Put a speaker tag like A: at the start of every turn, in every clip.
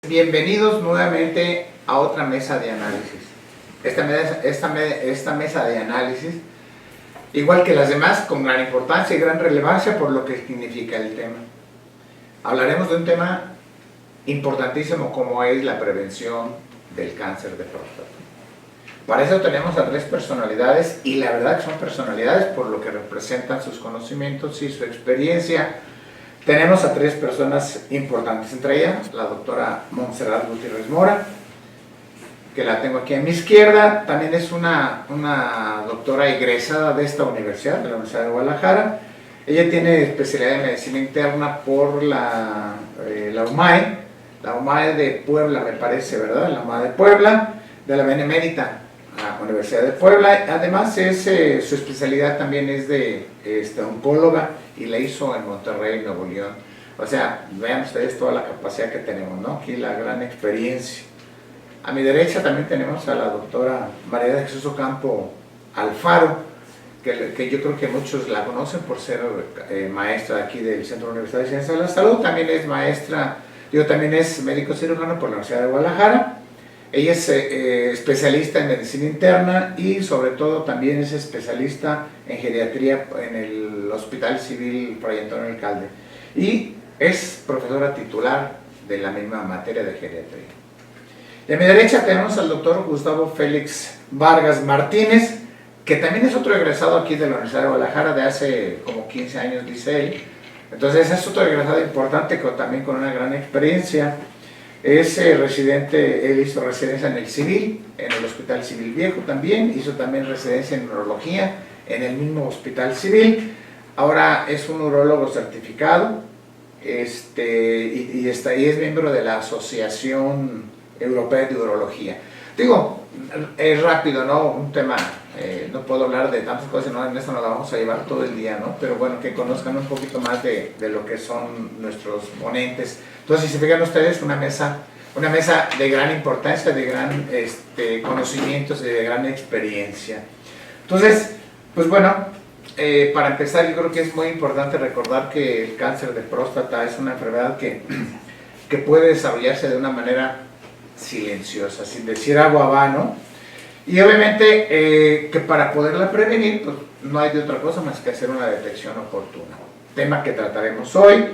A: Bienvenidos nuevamente a otra mesa de análisis. Esta mesa de análisis, igual que las demás, con gran importancia y gran relevancia por lo que significa el tema. Hablaremos de un tema importantísimo como es la prevención del cáncer de próstata. Para eso tenemos a tres personalidades, y la verdad que son personalidades por lo que representan sus conocimientos y su experiencia. Tenemos a tres personas importantes, entre ellas la doctora Montserrat Gutiérrez Mora, que la tengo aquí a mi izquierda. También es una doctora egresada de esta universidad, de la Universidad de Guadalajara. Ella tiene especialidad en medicina interna por la UMAE de Puebla, me parece, ¿verdad? La UMAE de Puebla, de la Benemérita Universidad de Puebla. Además, su especialidad también es de oncóloga, y la hizo en Monterrey, Nuevo León. O sea, vean ustedes toda la capacidad que tenemos, ¿no? Aquí la gran experiencia. A mi derecha también tenemos a la doctora María de Jesús Ocampo Alfaro, que yo creo que muchos la conocen por ser maestra aquí del Centro Universitario de Ciencias de la Salud. También es maestra, también es médico cirujano por la Universidad de Guadalajara. Ella es especialista en medicina interna y sobre todo también es especialista en geriatría en el Hospital Civil Fray Antonio Alcalde, y es profesora titular de la misma materia de geriatría. Y a mi derecha tenemos al doctor Gustavo Félix Vargas Martínez, que también es otro egresado aquí de la Universidad de Guadalajara de hace como 15 años, dice él. Entonces es otro egresado importante, también con una gran experiencia. Es residente, él hizo residencia en el Civil, en el Hospital Civil Viejo también, hies también residencia en neurología en el mismo Hospital Civil. Ahora es un urólogo certificado, y es miembro de la Asociación Europea de Urología. Digo, es rápido, ¿no? Un tema, no puedo hablar de tantas cosas, ¿no? En esto nos la vamos a llevar todo el día, ¿no? Pero bueno, que conozcan un poquito más de lo que son nuestros ponentes. Entonces, si se fijan ustedes, una mesa de gran importancia, de gran conocimientos y de gran experiencia. Entonces, pues bueno, para empezar, yo creo que es muy importante recordar que el cáncer de próstata es una enfermedad que puede desarrollarse de una manera silenciosa, sin decir agua va, ¿no? Y obviamente que para poderla prevenir, pues no hay de otra cosa más que hacer una detección oportuna, tema que trataremos hoy,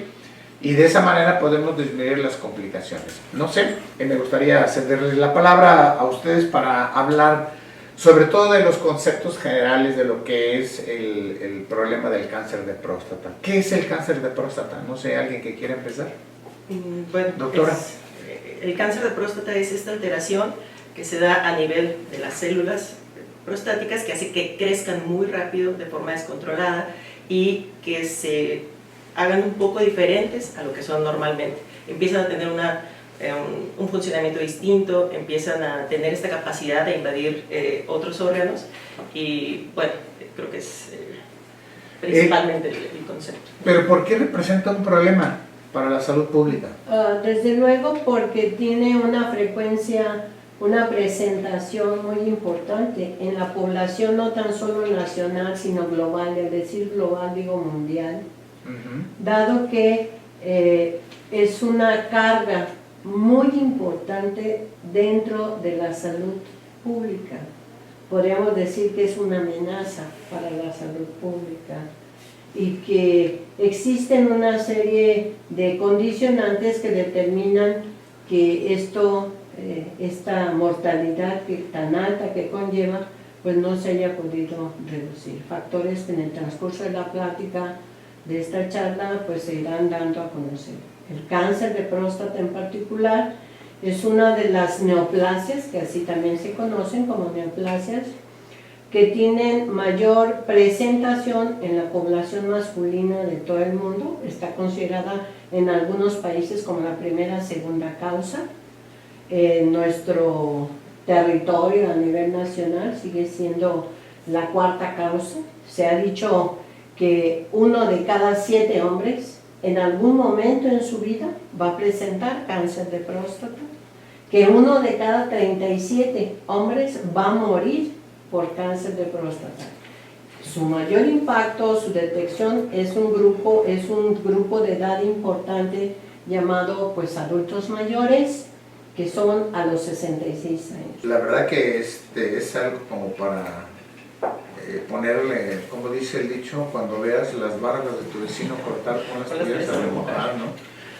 A: y de esa manera podemos disminuir las complicaciones. No sé, me gustaría cederles la palabra a ustedes para hablar sobre todo de los conceptos generales de lo que es el problema del cáncer de próstata. ¿Qué es el cáncer de próstata? No sé, ¿alguien que quiera empezar?
B: Bueno,
A: doctora.
B: El cáncer de próstata es esta alteración que se da a nivel de las células prostáticas, que hace que crezcan muy rápido de forma descontrolada y que se hagan un poco diferentes a lo que son normalmente. Empiezan a tener un funcionamiento distinto, empiezan a tener esta capacidad de invadir otros órganos, y bueno, creo que es principalmente el concepto.
A: ¿Pero por qué representa un problema para la salud pública?
C: Desde luego porque tiene una frecuencia, una presentación muy importante en la población, no tan solo nacional, sino global. Al decir global digo mundial, dado que es una carga muy importante dentro de la salud pública. Podríamos decir que es una amenaza para la salud pública, y que existen una serie de condicionantes que determinan que esta mortalidad tan alta que conlleva, pues no se haya podido reducir. Factores que en el transcurso de la plática de esta charla pues se irán dando a conocer. El cáncer de próstata en particular es una de las neoplasias, que así también se conocen como neoplasias, que tienen mayor presentación en la población masculina de todo el mundo. Está considerada en algunos países como la primera, segunda causa. En nuestro territorio a nivel nacional sigue siendo la cuarta causa. Se ha dicho que 1 de cada 7 hombres en algún momento en su vida va a presentar cáncer de próstata, que 1 de cada 37 hombres va a morir por cáncer de próstata. Su mayor impacto, su detección es un grupo de edad importante llamado pues adultos mayores, que son a los 66 años.
A: La verdad que es algo como para ponerle, como dice el dicho, cuando veas las barbas de tu vecino cortar con las tuyas a remojar, ¿no?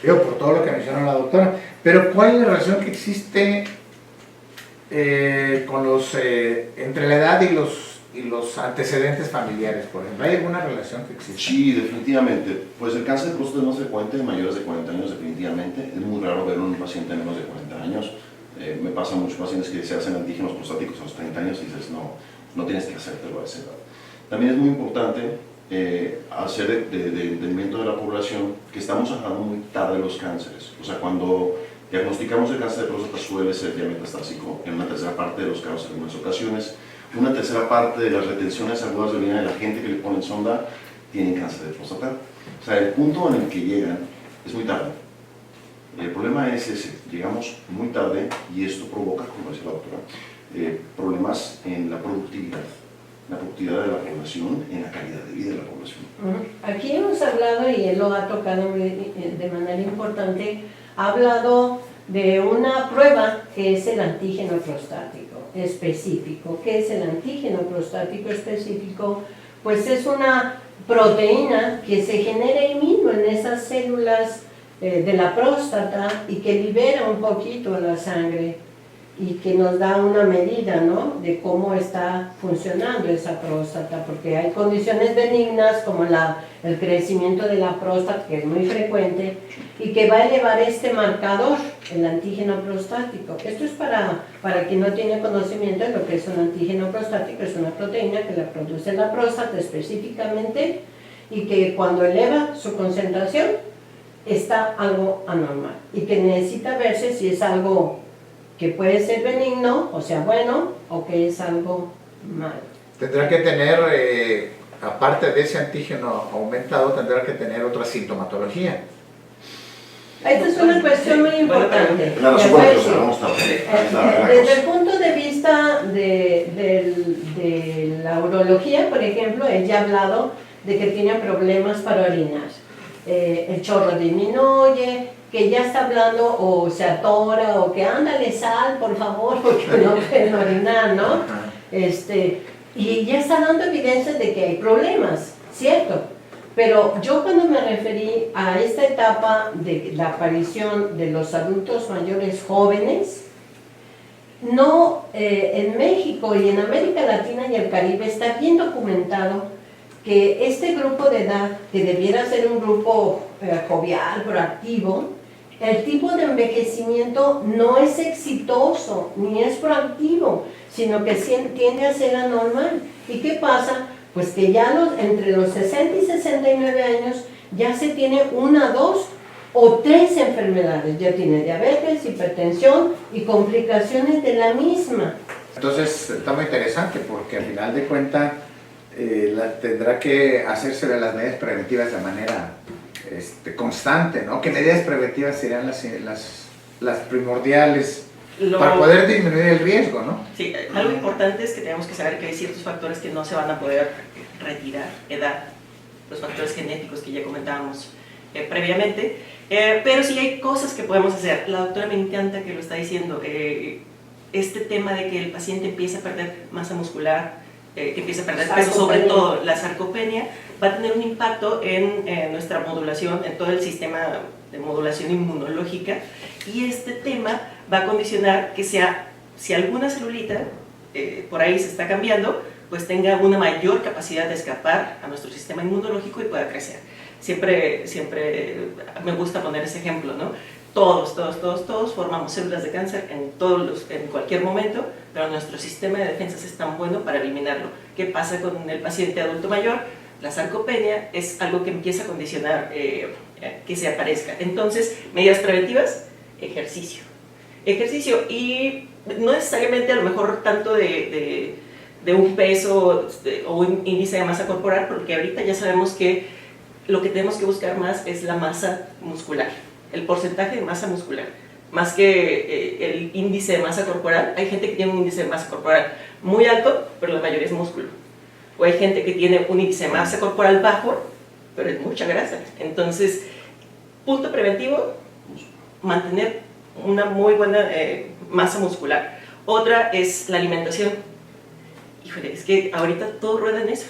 A: Digo, por todo lo que mencionó la doctora. Pero ¿cuál es la relación que existe con entre la edad y los antecedentes familiares, por ejemplo? ¿Hay alguna relación que existe?
D: Sí, definitivamente. Pues el cáncer de próstata es más frecuente en mayores de 40 años, definitivamente. Es muy raro ver un paciente de menos de 40 años. Me pasa a muchos pacientes que se hacen antígenos prostáticos a los 30 años y dices, no tienes que hacértelo a esa edad. También es muy importante hacer el entendimiento de la población que estamos hablando muy tarde de los cánceres. O sea, cuando diagnosticamos el cáncer de próstata suele ser ya metastásico en una tercera parte de los casos en algunas ocasiones. Una tercera parte de las retenciones agudas de orina de la gente que le ponen sonda tienen cáncer de próstata. O sea, el punto en el que llegan es muy tarde. El problema es ese, llegamos muy tarde y esto provoca, como decía la doctora, problemas en la productividad de la población, en la calidad de vida de la población.
C: Aquí hemos hablado, y él lo ha tocado de manera importante, ha hablado de una prueba que es el antígeno prostático específico. ¿Qué es el antígeno prostático específico? Pues es una proteína que se genera ahí mismo en esas células de la próstata y que libera un poquito la sangre y que nos da una medida, ¿no?, de cómo está funcionando esa próstata, porque hay condiciones benignas como el crecimiento de la próstata, que es muy frecuente, y que va a elevar este marcador, el antígeno prostático. Esto es para quien no tiene conocimiento de lo que es un antígeno prostático. Es una proteína que la produce la próstata específicamente y que cuando eleva su concentración está algo anormal y que necesita verse si es algo que puede ser benigno, o sea, bueno, o que es algo malo.
A: Tendrá que tener, aparte de ese antígeno aumentado, tendrá que tener otra sintomatología.
C: Esta es una cuestión muy importante.
D: Es la razón por la que los hablamos tarde.
C: Desde el punto de vista de la urología, por ejemplo, él ya ha hablado de que tiene problemas para orinar. El chorro disminuye, que ya está hablando o se atora o que ándale sal, por favor, porque no pueden orinar, ¿no? Y ya está dando evidencias de que hay problemas, ¿cierto? Pero yo cuando me referí a esta etapa de la aparición de los adultos mayores jóvenes, no, en México y en América Latina y el Caribe está bien documentado que este grupo de edad, que debiera ser un grupo jovial, proactivo, el tipo de envejecimiento no es exitoso, ni es proactivo, sino que tiende a ser anormal. ¿Y qué pasa? Pues que ya entre los 60 y 69 años ya se tiene 1, 2 o 3 enfermedades. Ya tiene diabetes, hipertensión y complicaciones de la misma.
A: Entonces está muy interesante porque al final de cuentas tendrá que hacerse de las medidas preventivas de manera constante, ¿no? ¿Qué medidas preventivas serían las primordiales para poder disminuir el riesgo, ¿no?
B: Sí, algo importante es que tenemos que saber que hay ciertos factores que no se van a poder retirar: edad, los factores genéticos que ya comentábamos previamente, pero sí hay cosas que podemos hacer. La doctora me encanta que lo está diciendo, este tema de que el paciente empieza a perder masa muscular, que empieza a perder peso, sobre todo la sarcopenia, va a tener un impacto en nuestra modulación, en todo el sistema de modulación inmunológica, y este tema va a condicionar que si alguna celulita por ahí se está cambiando, pues tenga una mayor capacidad de escapar a nuestro sistema inmunológico y pueda crecer. Siempre me gusta poner ese ejemplo, ¿no? Todos formamos células de cáncer en cualquier momento, pero nuestro sistema de defensas es tan bueno para eliminarlo. ¿Qué pasa con el paciente adulto mayor? La sarcopenia es algo que empieza a condicionar que se aparezca. Entonces, medidas preventivas: ejercicio, y no necesariamente a lo mejor tanto de un peso o un índice de masa corporal, porque ahorita ya sabemos que lo que tenemos que buscar más es la masa muscular, el porcentaje de masa muscular, más que el índice de masa corporal. Hay gente que tiene un índice de masa corporal muy alto, pero la mayoría es músculo. O hay gente que tiene un índice de masa corporal bajo, pero es mucha grasa. Entonces, punto preventivo: mantener una muy buena masa muscular. Otra es la alimentación. Híjole, es que ahorita todo rueda en eso.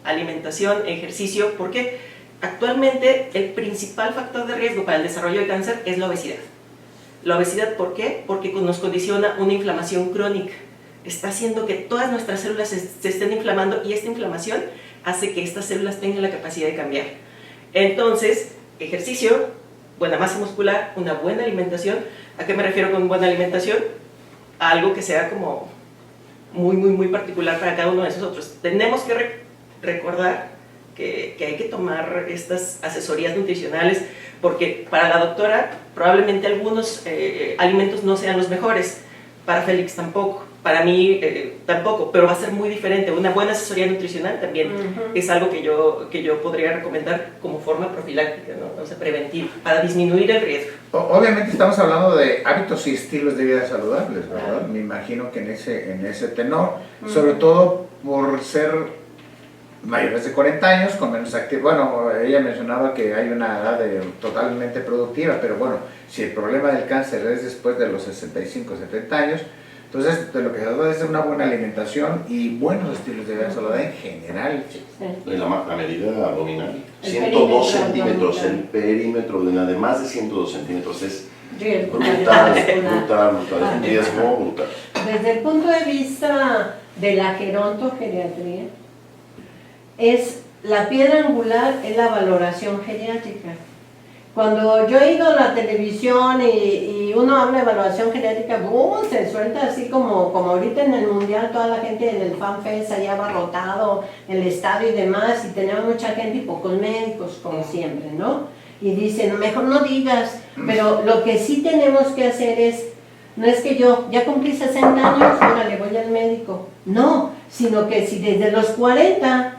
B: Alimentación, ejercicio, ¿por qué? Actualmente el principal factor de riesgo para el desarrollo de cáncer es la obesidad. La obesidad, ¿por qué? Porque nos condiciona una inflamación crónica. Está haciendo que todas nuestras células se estén inflamando y esta inflamación hace que estas células tengan la capacidad de cambiar. Entonces, ejercicio, buena masa muscular, una buena alimentación. ¿A qué me refiero con buena alimentación? A algo que sea como muy particular para cada uno de nosotros. Tenemos que recordar que hay que tomar estas asesorías nutricionales porque para la doctora probablemente algunos alimentos no sean los mejores, para Félix tampoco, para mí tampoco, pero va a ser muy diferente. Una buena asesoría nutricional también es algo que yo podría recomendar como forma profiláctica, ¿no? O sea, preventiva, para disminuir el riesgo.
A: Obviamente estamos hablando de hábitos y estilos de vida saludables, ¿verdad? Me imagino que en ese tenor, sobre todo por ser mayores de 40 años, con menos actividad. Bueno, ella mencionaba que hay una edad totalmente productiva, pero bueno, si el problema del cáncer es después de los 65, 70 años, entonces de lo que se trata es de una buena alimentación y buenos estilos de vida saludable en general.
C: Sí.
D: La medida abdominal,
C: El
D: 102
C: perímetro
D: centímetros,
C: abdominal.
D: el perímetro de más de 102 centímetros es
C: Riesgo
D: brutal,
C: cardiovascular.
D: es un riesgo brutal.
C: Desde el punto de vista de la gerontogeriatría, es la piedra angular es la valoración geriátrica. Cuando yo he ido a la televisión y uno habla de evaluación geriátrica, se suelta así como ahorita en el mundial, toda la gente en el FanFest allá abarrotado, el estadio y demás, y tenemos mucha gente y pocos médicos, como siempre, ¿no? Y dicen, mejor no digas, pero lo que sí tenemos que hacer es, no es que yo ya cumplí 60 años, órale, voy al médico. No, sino que si desde los 40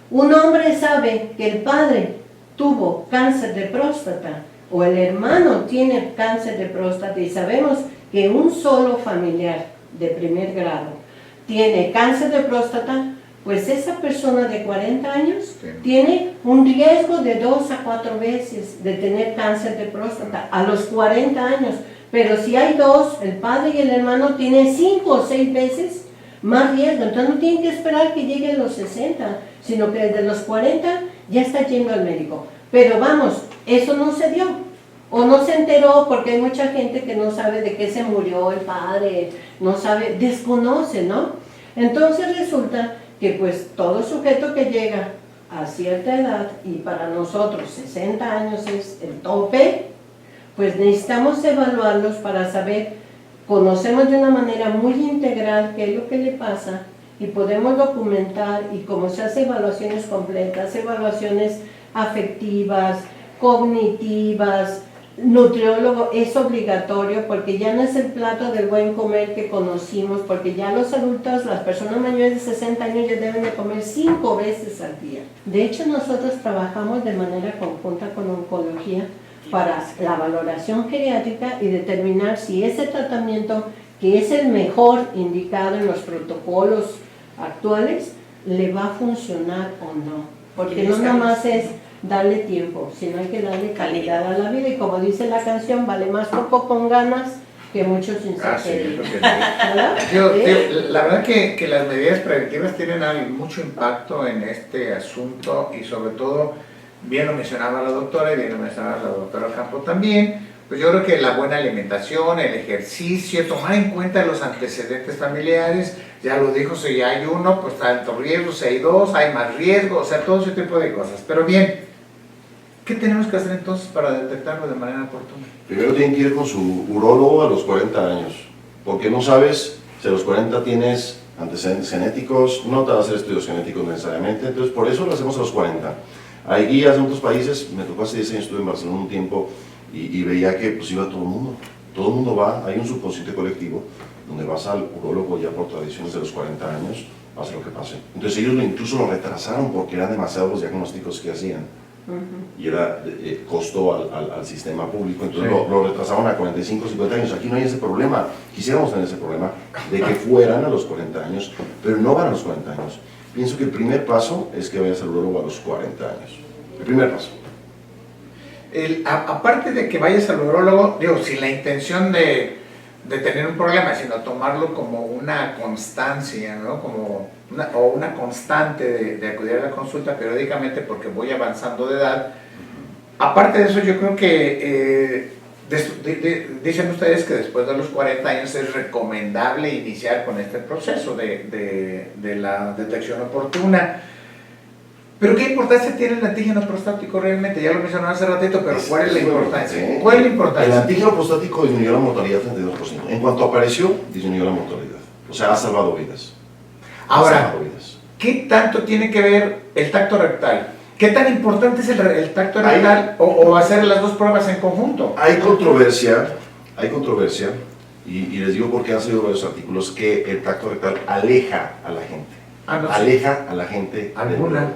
C: un hombre sabe que el padre tuvo cáncer de próstata o el hermano tiene cáncer de próstata y sabemos que un solo familiar de primer grado tiene cáncer de próstata, pues esa persona de 40 años tiene un riesgo de 2 a 4 veces de tener cáncer de próstata a los 40 años. Pero si hay dos, el padre y el hermano, tiene 5 o 6 veces más riesgo. Entonces no tienen que esperar que llegue a los 60, sino que desde los 40 ya está yendo al médico. Pero vamos, eso no se dio, o no se enteró porque hay mucha gente que no sabe de qué se murió el padre, no sabe, desconoce, ¿no? Entonces resulta que pues todo sujeto que llega a cierta edad, y para nosotros 60 años es el tope, pues necesitamos evaluarlos para saber, conocemos de una manera muy integral qué es lo que le pasa y podemos documentar, y como se hace evaluaciones completas, evaluaciones afectivas, cognitivas, nutriólogo es obligatorio porque ya no es el plato del buen comer que conocimos, porque ya los adultos, las personas mayores de 60 años ya deben de comer 5 veces al día. De hecho, nosotros trabajamos de manera conjunta con oncología para la valoración geriátrica y determinar si ese tratamiento, que es el mejor indicado en los protocolos actuales, le va a funcionar o no. Porque no nada más es darle tiempo, sino hay que darle calidad a la vida. Y como dice la canción, vale más poco con ganas que mucho sin
A: Sí,
C: saber.
A: la verdad que las medidas preventivas tienen mucho impacto en este asunto y sobre todo, bien lo mencionaba la doctora y bien lo mencionaba la doctora Campo también, pues yo creo que la buena alimentación, el ejercicio, tomar en cuenta los antecedentes familiares, ya lo dijo, si hay uno, pues tanto riesgo, si hay dos, hay más riesgo, o sea, todo ese tipo de cosas. Pero bien, ¿qué tenemos que hacer entonces para detectarlo de manera oportuna?
D: Primero tienen que ir con su urólogo a los 40 años, porque no sabes si a los 40 tienes antecedentes genéticos, no te va a hacer estudios genéticos necesariamente, entonces por eso lo hacemos a los 40. Hay guías en otros países, me tocó hace 10 años, estuve en Barcelona un tiempo y veía que pues iba todo el mundo va, hay un subconsciente colectivo donde vas al urólogo ya por tradiciones de los 40 años, pase lo que pase. Entonces ellos incluso lo retrasaron porque eran demasiados los diagnósticos que hacían y era costo al sistema público, entonces lo retrasaron a 45, 50 años. Aquí no hay ese problema, quisiéramos tener ese problema de que fueran a los 40 años, pero no van a los 40 años. Pienso que el primer paso es que vayas al urólogo a los 40 años, el primer paso.
A: Aparte de que vayas al urólogo, digo, sin la intención de tener un problema, sino tomarlo como una constancia, ¿no? Como una constante de acudir a la consulta periódicamente porque voy avanzando de edad. Aparte de eso, yo creo que dicen ustedes que después de los 40 años es recomendable iniciar con este proceso de la detección oportuna. Pero ¿qué importancia tiene el antígeno prostático realmente? Ya lo mencionaron hace ratito, pero ¿cuál es la importancia? ¿Cuál es la importancia?
D: El antígeno prostático disminuyó la mortalidad 32%. En cuanto apareció, disminuyó la mortalidad. O sea, ha salvado vidas.
A: Ahora, ¿qué tanto tiene que ver el tacto rectal? ¿Qué tan importante es el tacto rectal o hacer las dos pruebas en conjunto?
D: Hay controversia, y les digo porque han salido varios artículos, que el tacto rectal aleja a la gente. Aleja a la gente.
A: ¿Alguna?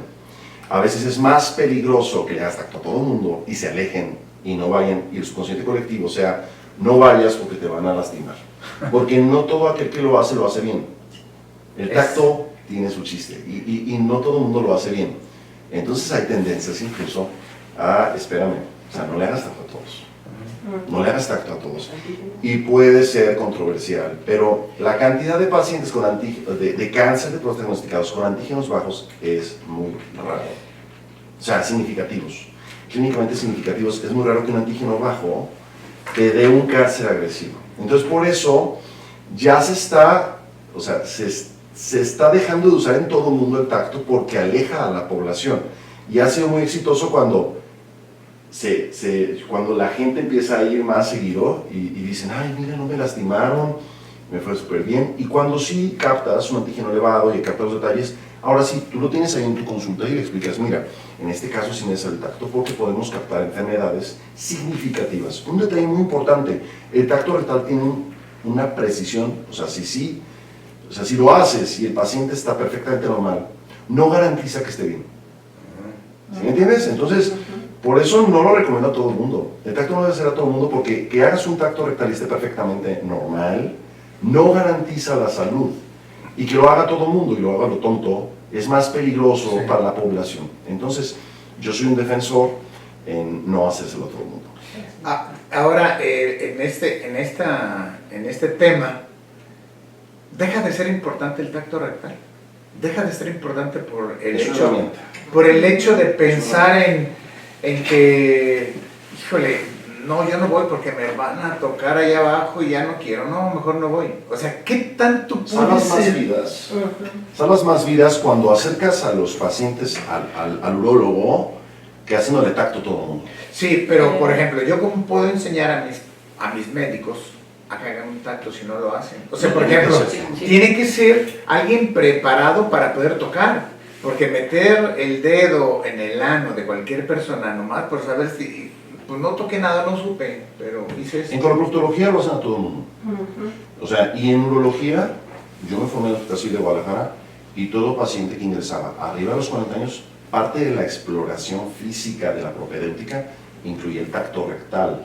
D: A veces es más peligroso que le hagas tacto a todo el mundo y se alejen y no vayan, y el subconsciente colectivo, o sea, no vayas porque te van a lastimar. Porque no todo aquel que lo hace bien. El tacto tiene su chiste y no todo el mundo lo hace bien. Entonces hay tendencias incluso a, espérame, o sea, no le hagas tacto a todos. No le hagas tacto a todos. Y puede ser controversial, pero la cantidad de pacientes con de cáncer de próstata diagnosticados con antígenos bajos es muy raro. O sea, significativos. Clínicamente significativos. Es muy raro que un antígeno bajo te dé un cáncer agresivo. Entonces, por eso ya se está dejando de usar en todo el mundo el tacto porque aleja a la población. Y ha sido muy exitoso cuando la gente empieza a ir más seguido y dicen, ay, mira, no me lastimaron, me fue súper bien. Y cuando sí captas un antígeno elevado y captas los detalles, ahora sí, tú lo tienes ahí en tu consulta y le explicas, mira, en este caso sí necesitas el tacto porque podemos captar enfermedades significativas. Un detalle muy importante, el tacto rectal tiene una precisión, o sea, si lo haces y el paciente está perfectamente normal, no garantiza que esté bien. ¿Sí me entiendes? Entonces, por eso no lo recomiendo a todo el mundo. El tacto no debe ser a todo el mundo porque que hagas un tacto rectal y esté perfectamente normal no garantiza la salud. Y que lo haga todo el mundo y lo haga lo tonto es más peligroso para la población. Entonces, yo soy un defensor en no hacérselo a todo el mundo.
A: Ahora, en este tema, deja de ser importante el tacto rectal. Deja de ser importante por el hecho de pensar en que, híjole, no, yo no voy porque me van a tocar allá abajo y ya no quiero, no, mejor no voy. O sea, ¿qué tanto puede ser?
D: Salvas más vidas cuando acercas a los pacientes al urólogo que haciéndole tacto a todo el mundo.
A: Sí, pero por ejemplo, ¿yo cómo puedo enseñar a mis médicos a que hagan un tacto si no lo hacen? O sea, por ejemplo, tiene que ser alguien preparado para poder tocar. Porque meter el dedo en el ano de cualquier persona nomás por saber si, pues no toqué nada, no supe, pero hice eso.
D: En coloproctología lo hacen a todo el mundo. O sea, y en urología, yo me formé en el Hospital de Guadalajara y todo paciente que ingresaba arriba de los 40 años, parte de la exploración física de la propedéutica incluye el tacto rectal.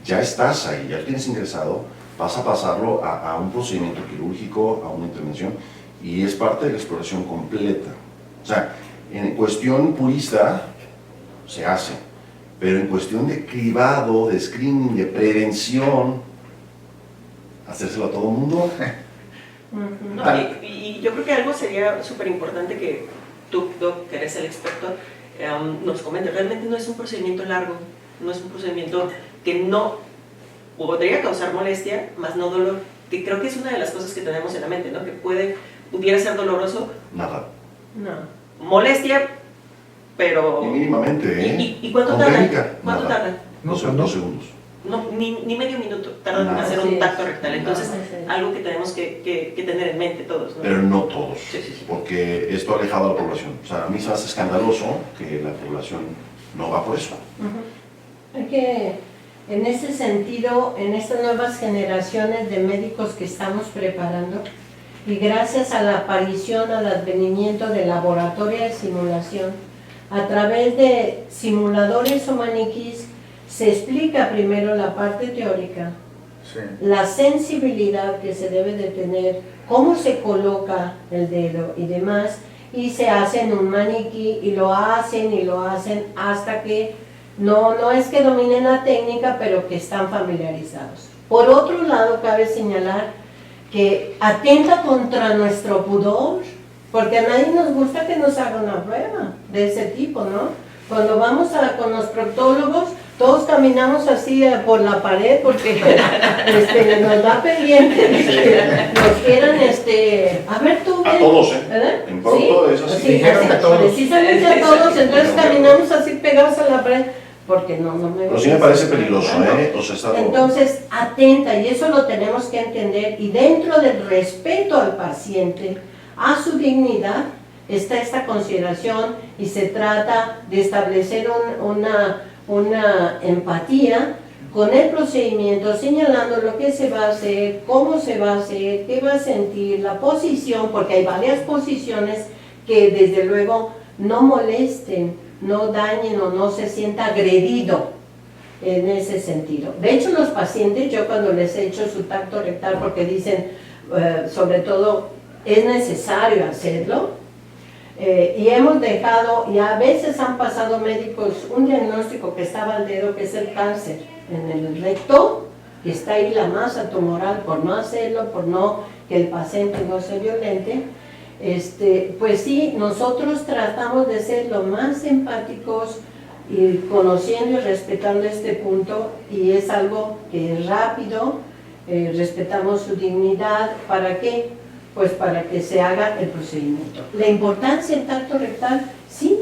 D: Ya estás ahí, ya tienes ingresado, vas a pasarlo a un procedimiento quirúrgico, a una intervención, y es parte de la exploración completa. O sea, en cuestión purista se hace, pero en cuestión de cribado, de screening, de prevención, hacérselo a todo el mundo.
B: No, y yo creo que algo sería súper importante que tú, Doc, que eres el experto, nos comentes. Realmente no es un procedimiento largo, no es un procedimiento que no podría causar molestia, más no dolor, que creo que es una de las cosas que tenemos en la mente, ¿no? Que pudiera ser doloroso.
D: Nada.
C: No.
B: Molestia, pero...
D: Y mínimamente, ¿eh?
B: ¿Y cuánto tarda? ¿Cuánto tarda?
D: Dos segundos.
B: No, ni medio minuto tardan en hacer un tacto rectal. Entonces, algo que tenemos que tener en mente todos, ¿no?
D: Pero no todos,
B: Sí.
D: porque esto ha alejado a la población. O sea, a mí se me hace escandaloso que la población no va por eso.
C: Es que en ese sentido, en estas nuevas generaciones de médicos que estamos preparando, y gracias a la aparición, al advenimiento del laboratorio de simulación, a través de simuladores o maniquís, se explica primero la parte teórica, la sensibilidad que se debe de tener, cómo se coloca el dedo y demás, y se hace en un maniquí y lo hacen hasta que No es que dominen la técnica, pero que están familiarizados. Por otro lado, cabe señalar que atenta contra nuestro pudor, porque a nadie nos gusta que nos haga una prueba de ese tipo, ¿no? Cuando vamos con los proctólogos, todos caminamos así por la pared porque nos da pendiente de que nos quieran, a ver tú.
D: A todos,
C: ¿verdad?
D: En pronto es así.
C: Sí,
A: Dijeron a todos.
C: precisamente a todos, entonces caminamos así pegados a la pared porque no me
D: Pero sí me parece peligroso, ¿eh? O sea, está...
C: Entonces, atenta, y eso lo tenemos que entender, y dentro del respeto al paciente, a su dignidad, está esta consideración y se trata de establecer una empatía con el procedimiento, señalando lo que se va a hacer, cómo se va a hacer, qué va a sentir, la posición, porque hay varias posiciones que desde luego no molesten, no dañen o no se sienta agredido en ese sentido. De hecho, los pacientes, yo cuando les he hecho su tacto rectal, porque dicen, sobre todo, es necesario hacerlo, y hemos dejado, y a veces han pasado médicos un diagnóstico que estaba al dedo, que es el cáncer en el recto, que está ahí la masa tumoral, por no hacerlo, por no que el paciente no se violente, pues sí, nosotros tratamos de ser lo más empáticos y conociendo y respetando este punto, y es algo que es rápido, respetamos su dignidad. ¿Para qué? Pues para que se haga el procedimiento. La importancia del tacto rectal, sí,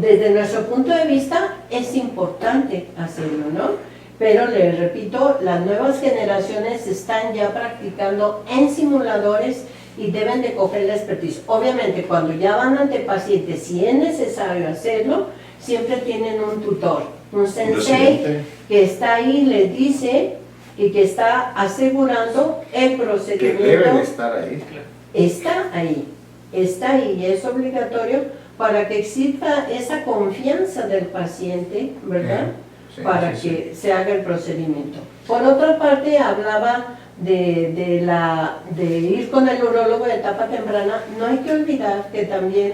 C: desde nuestro punto de vista es importante hacerlo, ¿no? Pero les repito, las nuevas generaciones están ya practicando en simuladores y deben de coger la expertise. Obviamente, cuando ya van ante pacientes, si es necesario hacerlo, siempre tienen un tutor, un sensei que está ahí, les dice, y que está asegurando el procedimiento.
A: Que debe de estar ahí.
C: Está ahí, y es obligatorio para que exista esa confianza del paciente, ¿verdad?
A: Sí,
C: Para que se haga el procedimiento. Por otra parte, hablaba de ir con el urólogo de etapa temprana. No hay que olvidar que también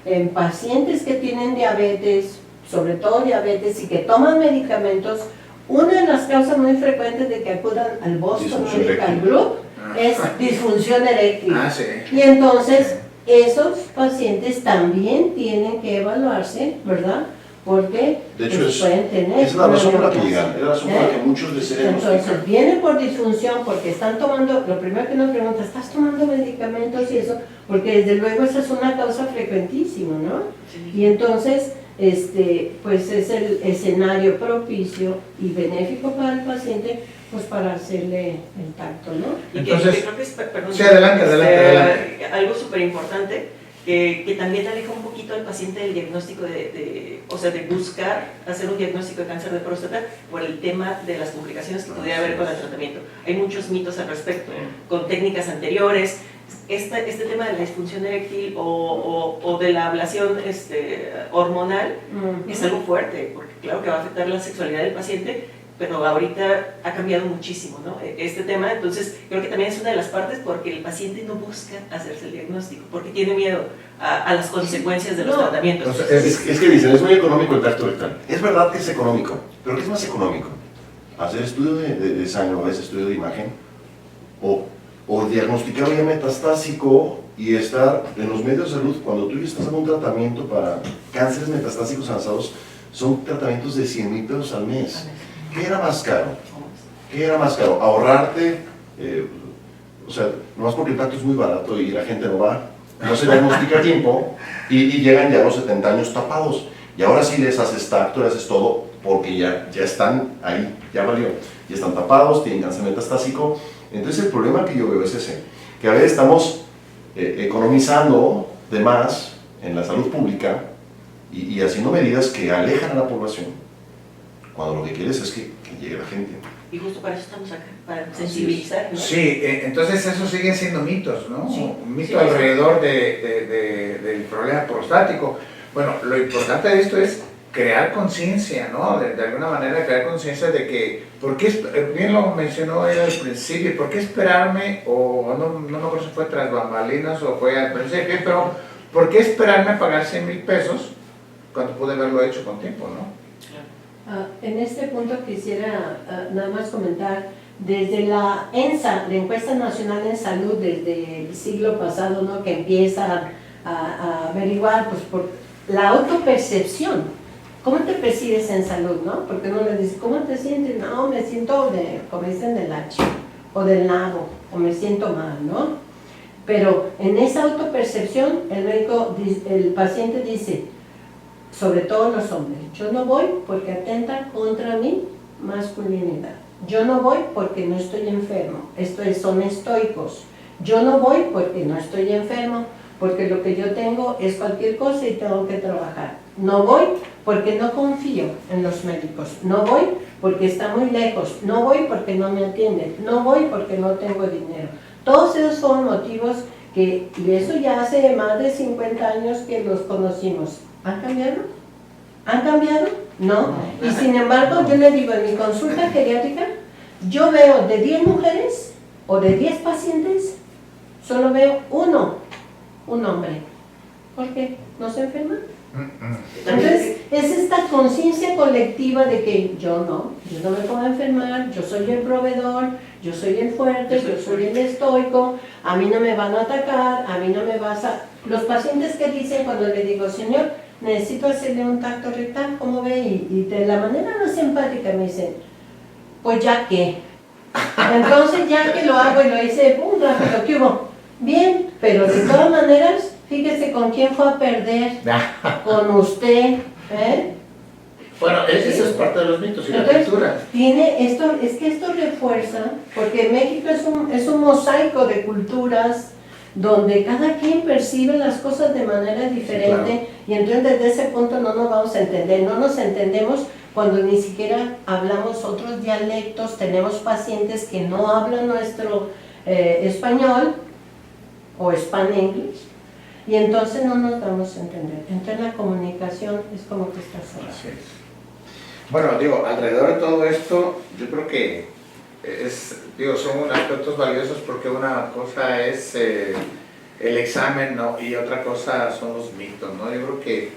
C: en pacientes que tienen diabetes, sobre todo diabetes, y que toman medicamentos, una de las causas muy frecuentes de que acudan al Boston Medical Group es disfunción eréctil.
A: Sí.
C: Y entonces, esos pacientes también tienen que evaluarse, ¿verdad? Porque
D: de hecho,
C: pueden tener...
D: es la razón por la que llegan, es la razón por la que muchos les
C: Entonces, vienen por disfunción porque están tomando, lo primero que nos pregunta, ¿estás tomando medicamentos y eso? Porque desde luego esa es una causa frecuentísima, ¿no? Sí. Y entonces, pues es el escenario propicio y benéfico para el paciente, pues para hacerle el tacto, ¿no?
A: Entonces,
B: que creo que es, perdón,
A: sí, adelante.
B: Algo súper importante, que también aleja un poquito al paciente del diagnóstico o sea, de buscar hacer un diagnóstico de cáncer de próstata por el tema de las complicaciones que pudiera haber con el tratamiento. Hay muchos mitos al respecto, con técnicas anteriores. Este tema de la disfunción eréctil o de la ablación hormonal es algo fuerte, porque claro que va a afectar la sexualidad del paciente, pero ahorita ha cambiado muchísimo, ¿no? Este tema. Entonces creo que también es una de las partes porque el paciente no busca hacerse el diagnóstico, porque tiene miedo a las consecuencias de los tratamientos.
D: Es que dicen, es muy económico el tacto rectal. Es verdad que es económico, pero ¿qué es más económico? ¿Hacer estudio de sangre o a veces estudio de imagen? ¿O diagnosticar ya metastásico y estar en los medios de salud cuando tú ya estás dando un tratamiento para cánceres metastásicos avanzados? Son tratamientos de 100,000 pesos al mes. ¿Qué era más caro? ¿Qué era más caro? Ahorrarte, o sea, nomás porque el tacto es muy barato y la gente no va, no se diagnostica a tiempo y llegan ya a los 70 años tapados. Y ahora sí les haces tacto, les haces todo, porque ya están ahí, ya valió. Ya están tapados, tienen cáncer metastásico. Entonces el problema que yo veo es ese, que a veces estamos economizando de más en la salud pública y haciendo medidas que alejan a la población, cuando lo que quieres es que llegue la gente.
B: Y justo para eso estamos acá, para sensibilizar, ¿no?
A: Sí, entonces eso siguen siendo mitos, ¿no?
B: Sí,
A: Un mito alrededor del problema prostático. Bueno, lo importante de esto es crear conciencia, ¿no? De alguna manera crear conciencia de que, bien lo mencionó él al principio, ¿por qué esperarme? O no me acuerdo si fue tras bambalinas o fue al principio, pero ¿por qué esperarme a pagar 100,000 pesos cuando pude haberlo hecho con tiempo, ¿no?
C: En este punto quisiera nada más comentar, desde la ENSA, la Encuesta Nacional en Salud, desde el siglo pasado, ¿no?, que empieza a averiguar pues, por la autopercepción. ¿Cómo te percibes en salud, no? Porque uno le dice, ¿cómo te sientes? No, me siento, como dicen, del H, o del nabo, o me siento mal, ¿no? Pero en esa autopercepción, el paciente dice, sobre todo los hombres, yo no voy porque atenta contra mi masculinidad. Yo no voy porque no estoy enfermo. Son estoicos. Yo no voy porque no estoy enfermo, porque lo que yo tengo es cualquier cosa y tengo que trabajar. No voy porque no confío en los médicos. No voy porque está muy lejos. No voy porque no me atienden. No voy porque no tengo dinero. Todos esos son motivos y eso ya hace más de 50 años que los conocimos. ¿Han cambiado? ¿Han cambiado? No. Y sin embargo, yo le digo, en mi consulta geriátrica, yo veo de 10 mujeres o de 10 pacientes, solo veo un hombre. ¿Por qué? ¿No se enferma? Entonces, es esta conciencia colectiva de que yo no me puedo enfermar, yo soy el proveedor, yo soy el fuerte, yo soy el estoico, a mí no me van a atacar, a mí no me vas a... Los pacientes que dicen cuando le digo, señor, necesito hacerle un tacto rectal, ¿cómo ve? Y de la manera más empática me dicen, pues ya que. Entonces ya que lo hago y lo hice, ¡pum!, rápido, ¿qué hubo? Bien, pero de todas maneras, fíjese con quién fue a perder, con usted, ¿eh?
A: Bueno, eso es parte de los mitos y la
C: Entonces,
A: cultura.
C: es que esto refuerza, porque México es un mosaico de culturas donde cada quien percibe las cosas de manera diferente,
A: sí, claro.
C: Y entonces desde ese punto no nos vamos a entender, no nos entendemos cuando ni siquiera hablamos otros dialectos, tenemos pacientes que no hablan nuestro español o Span-English, y entonces no nos vamos a entender. Entonces la comunicación es como que está cerrada.
A: Así es. Bueno, digo, alrededor de todo esto, yo creo que son aspectos valiosos porque una cosa es el examen, ¿no? Y otra cosa son los mitos, ¿no? Yo creo que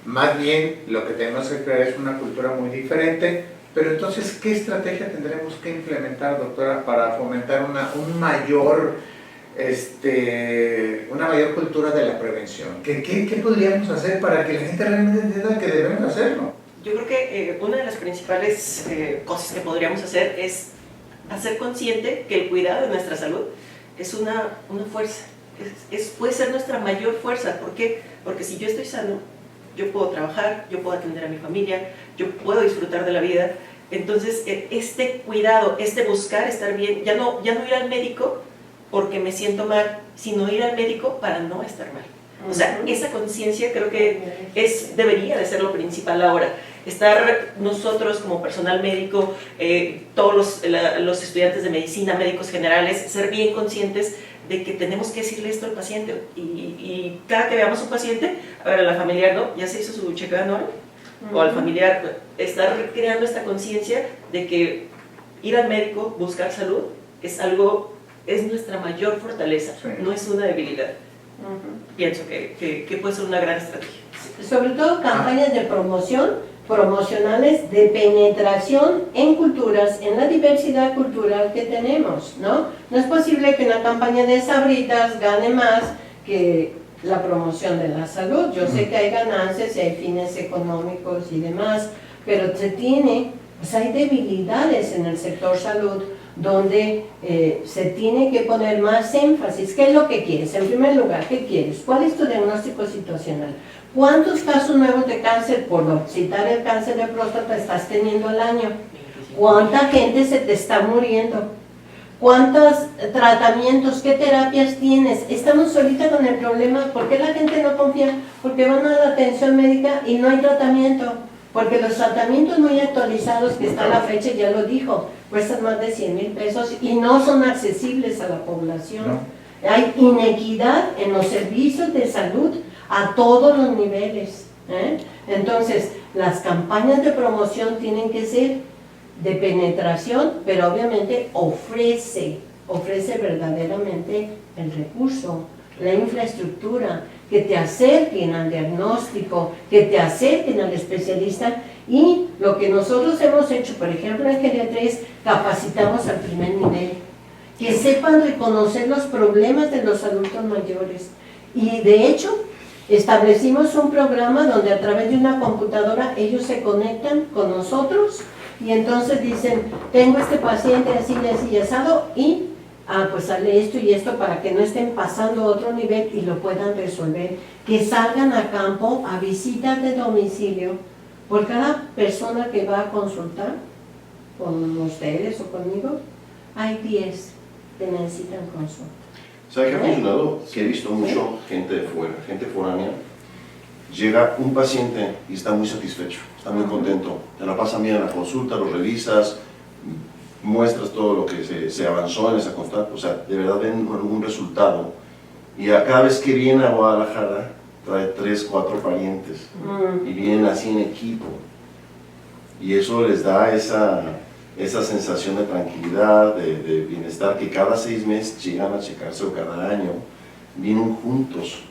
A: más bien lo que tenemos que crear es una cultura muy diferente, pero entonces, ¿qué estrategia tendremos que implementar, doctora, para fomentar una mayor cultura de la prevención? ¿Qué podríamos hacer para que la gente realmente entienda que debemos hacerlo?
B: Yo creo que una de las principales cosas que podríamos hacer es hacer consciente que el cuidado de nuestra salud es una fuerza, puede ser nuestra mayor fuerza. ¿Por qué? Porque si yo estoy sano, yo puedo trabajar, yo puedo atender a mi familia, yo puedo disfrutar de la vida. Entonces, este cuidado, buscar estar bien, ya no ir al médico porque me siento mal, sino ir al médico para no estar mal. O sea, esa conciencia creo que debería de ser lo principal ahora. Estar nosotros como personal médico, todos los estudiantes de medicina, médicos generales, ser bien conscientes de que tenemos que decirle esto al paciente. Y cada que veamos un paciente, a ver, a la familiar, ¿no? ¿Ya se hizo su chequeo anual? O al familiar, estar creando esta conciencia de que ir al médico, buscar salud, es nuestra mayor fortaleza, sí. No es una debilidad. Pienso que puede ser una gran estrategia.
C: Sobre todo campañas de promocionales de penetración en culturas, en la diversidad cultural que tenemos, ¿no? No es posible que una campaña de Sabritas gane más que la promoción de la salud. Yo sé que hay ganancias y hay fines económicos y demás, pero hay debilidades en el sector salud donde se tiene que poner más énfasis. ¿Qué es lo que quieres? En primer lugar, ¿qué quieres? ¿Cuál es tu diagnóstico situacional? ¿Cuántos casos nuevos de cáncer, por citar el cáncer de próstata, estás teniendo al año? ¿Cuánta gente se te está muriendo? ¿Cuántos tratamientos, qué terapias tienes? Estamos ahorita con el problema, ¿por qué la gente no confía? Porque van a la atención médica y no hay tratamiento. Porque los tratamientos muy actualizados, que está a la fecha, ya lo dijo, cuestan más de 100,000 pesos y no son accesibles a la población. No. Hay inequidad en los servicios de salud a todos los niveles. Entonces, las campañas de promoción tienen que ser de penetración, pero obviamente ofrece verdaderamente el recurso, la infraestructura, que te acerquen al diagnóstico, que te acerquen al especialista Y lo que nosotros hemos hecho, por ejemplo, en geriatría es capacitamos al primer nivel, que sepan reconocer los problemas de los adultos mayores. Y de hecho, establecimos un programa donde a través de una computadora ellos se conectan con nosotros y entonces dicen, tengo este paciente así, así, asado y pues sale esto y esto para que no estén pasando a otro nivel y lo puedan resolver. Que salgan a campo a visitas de domicilio. Por cada persona que va a consultar con ustedes o conmigo, hay 10 que necesitan consulta.
D: ¿Sabe qué ha funcionado? Que he visto mucho gente de fuera, gente foránea. Llega un paciente y está muy satisfecho, está muy contento. Te la pasan bien en la consulta, lo revisas, muestras todo lo que se avanzó en esa constante. O sea, de verdad ven algún resultado. Y cada vez que viene a Guadalajara, trae 3, 4 parientes. Y vienen así en equipo. Y eso les da esa sensación de tranquilidad, de bienestar, que cada 6 meses llegan a checarse o cada año, vienen juntos,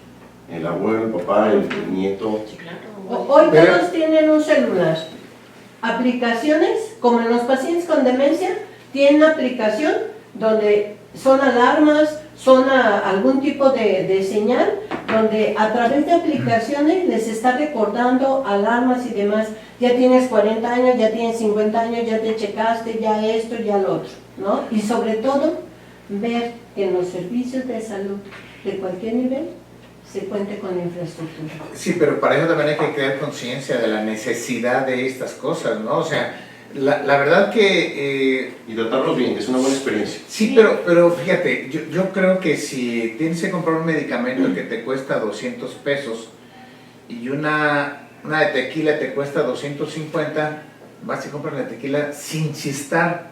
D: el abuelo, el papá, el nieto.
B: Sí, claro.
C: Hoy todos tienen un celular. Aplicaciones, como en los pacientes con demencia, tienen una aplicación donde son alarmas, son algún tipo de señal, donde a través de aplicaciones les está recordando alarmas y demás. Ya tienes 40 años, ya tienes 50 años, ya te checaste, ya esto, ya lo otro, ¿no? Y sobre todo, ver que en los servicios de salud de cualquier nivel se cuente con infraestructura.
A: Sí, pero para eso también hay que crear conciencia de la necesidad de estas cosas, ¿no? O sea, la verdad que...
D: Y tratarlos bien, que es una buena experiencia.
A: Sí, pero fíjate, yo creo que si tienes que comprar un medicamento que te cuesta 200 pesos y una de tequila te cuesta 250, vas y compras la tequila sin chistar.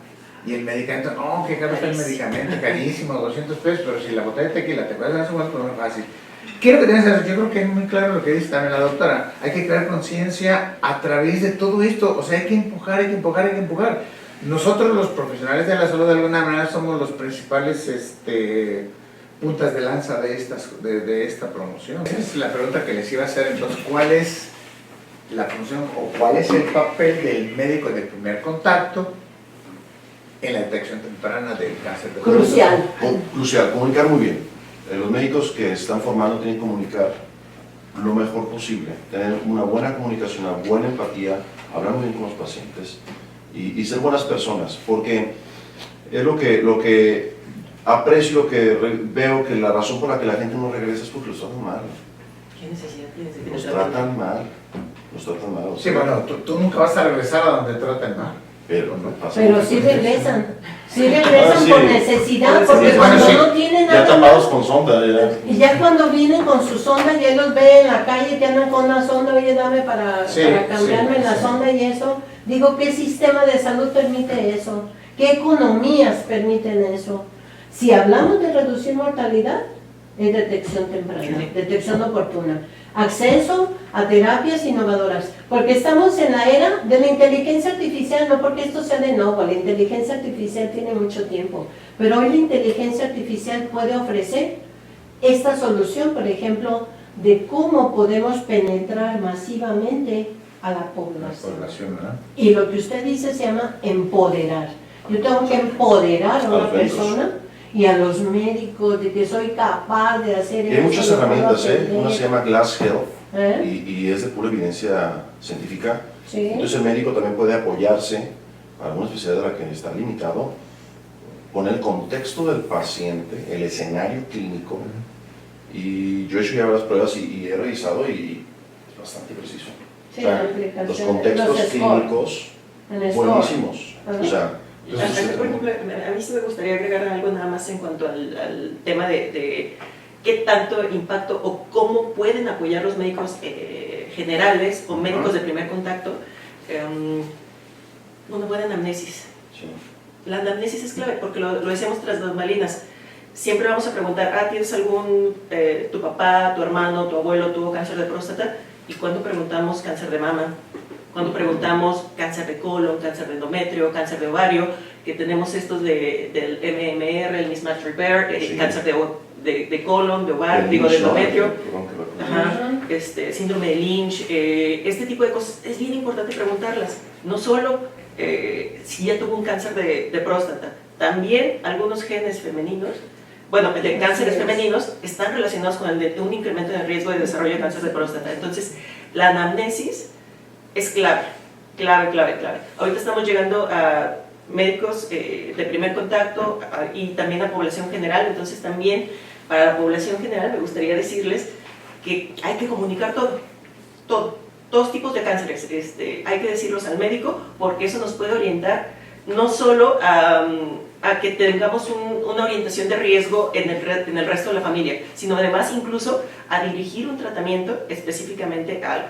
A: Y el medicamento, no, que caro está el medicamento, carísimo, 200 pesos, pero si la botella de tequila te cuesta eso, pues no es fácil. Quiero que tengas eso, yo creo que es muy claro lo que dice también la doctora, hay que crear conciencia a través de todo esto, o sea, hay que empujar, hay que empujar, hay que empujar. Nosotros los profesionales de la salud de alguna manera somos los principales puntas de lanza de esta promoción. Esa es la pregunta que les iba a hacer, entonces, ¿cuál es la función o cuál es el papel del médico de primer contacto en la detección temprana del cáncer de próstata?
C: Crucial.
D: Crucial, comunicar muy bien. Los médicos que se están formando tienen que comunicar lo mejor posible, tener una buena comunicación, una buena empatía, hablar muy bien con los pacientes y ser buenas personas, porque es lo que aprecio, lo que veo, que la razón por la que la gente no regresa es porque los tratan mal.
B: ¿Qué necesidad tienes de que
D: Los
B: nos traten?
D: tratan mal. Los tratan mal. O
A: Sí,
D: sea,
A: bueno, tú nunca vas a regresar a donde traten mal.
D: pero no pasa
C: Pero
D: nada.
C: sí regresan
D: sí.
C: por necesidad,
B: Por
C: porque
B: necesidad.
C: cuando
A: Bueno, sí.
C: no tienen
D: Ya
C: nada
D: tapados
C: más,
D: con sonda. Ya.
C: y ya cuando vienen con su sonda, ya los ve en la calle que andan con una sonda, oye, dame para cambiarme la sonda y eso. Digo, ¿qué sistema de salud permite eso? ¿Qué economías permiten eso? Si hablamos de reducir mortalidad, es detección temprana, detección oportuna. Acceso a terapias innovadoras, porque estamos en la era de la inteligencia artificial, no porque esto sea de nuevo, la inteligencia artificial tiene mucho tiempo, pero hoy la inteligencia artificial puede ofrecer esta solución, por ejemplo, de cómo podemos penetrar masivamente a la población.
A: ¿Verdad?
C: Y lo que usted dice se llama empoderar. Yo tengo que empoderar a una
D: los médicos.
C: persona y a los médicos de que soy capaz de hacer
D: Y hay
C: eso.
D: muchas
C: lo puedo
D: herramientas,
C: atender.
D: Una se llama Glass Health
C: ¿Eh?
D: y es de pura evidencia científica.
C: Sí.
D: Entonces el médico también puede apoyarse para una especialidad de la que está limitado, poner el contexto del paciente, el escenario clínico. Y yo he hecho ya varias pruebas y he revisado y es bastante preciso.
C: Sí,
D: O sea,
C: la aplicación,
D: los contextos
C: los score,
D: clínicos
C: el score.
D: buenísimos.
C: Ajá.
D: O sea, eso
B: Por
D: es-
B: ejemplo, a mí sí me gustaría agregar algo nada más en cuanto al tema de qué tanto impacto o cómo pueden apoyar los médicos generales o médicos de primer contacto. Una buena anamnesis.
D: sí.
B: La anamnesis es clave porque lo decíamos tras bambalinas. Siempre vamos a preguntar, ¿tienes tu papá, tu hermano, tu abuelo tuvo cáncer de próstata? ¿Y cuándo preguntamos cáncer de mama? Cuando preguntamos cáncer de colon, cáncer de endometrio, cáncer de ovario, que tenemos estos del MMR, el mismatch repair,
D: Sí.
B: cáncer de colon, de ovario,
D: El
B: digo, de
D: Lynch, ¿no?
B: endometrio.
D: Perdón que lo-
B: Ajá, síndrome de Lynch, este tipo de cosas es bien importante preguntarlas, no solo si ya tuvo un cáncer de próstata, también algunos genes femeninos, bueno, de cánceres femeninos están relacionados con el de un incremento en el riesgo de desarrollo de cáncer de próstata. Entonces, la anamnesis es clave, clave, clave, clave. Ahorita estamos llegando a médicos de primer contacto y también a población general, entonces también para la población general me gustaría decirles que hay que comunicar todos tipos de cánceres, hay que decirlos al médico porque eso nos puede orientar no solo a que tengamos una orientación de riesgo en el resto de la familia, sino además incluso a dirigir un tratamiento específicamente a algo.